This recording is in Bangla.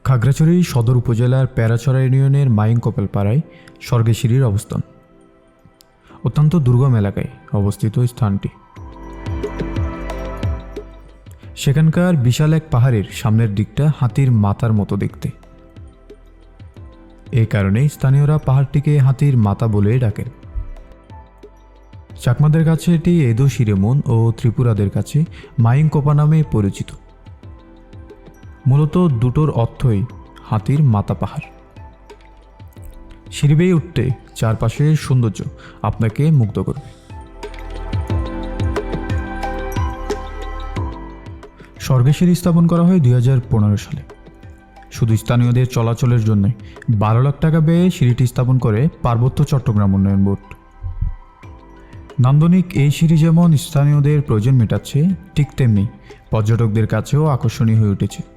খাগড়াছড়ি সদর উপজেলার প্যারাছড়া ইউনিয়নের মাইংকপালপাড়ায় স্বর্গেশিরির অবস্থান। অত্যন্ত দুর্গম এলাকায় অবস্থিত স্থানটি। সেখানকার বিশাল এক পাহাড়ের সামনের দিকটা হাতির মাথার মতো দেখতে। এই কারণে স্থানীয়রা পাহাড়টিকে হাতির মাথা বলে ডাকেন। চাকমাদের কাছে এটি এদো শিরেমন ও ত্রিপুরাদের কাছে মাইংকপা নামে পরিচিত। মূলত দুটোর অর্থই হাতির মাথা পাহাড়। সিঁড়ি বেয়ে উঠতে চারপাশের সৌন্দর্য আপনাকে মুগ্ধ করবে। স্বর্গেশিরি স্থাপন করা হয় 2015 সালে। শুধু স্থানীয়দের চলাচলের জন্য 12 লাখ টাকা ব্যয়ে সিঁড়িটি স্থাপন করে পার্বত্য চট্টগ্রাম উন্নয়ন বোর্ড। নান্দনিক এই সিঁড়ি যেমন স্থানীয়দের প্রয়োজন মেটাচ্ছে, ঠিক তেমনি পর্যটকদের কাছেও আকর্ষণীয় হয়ে উঠেছে।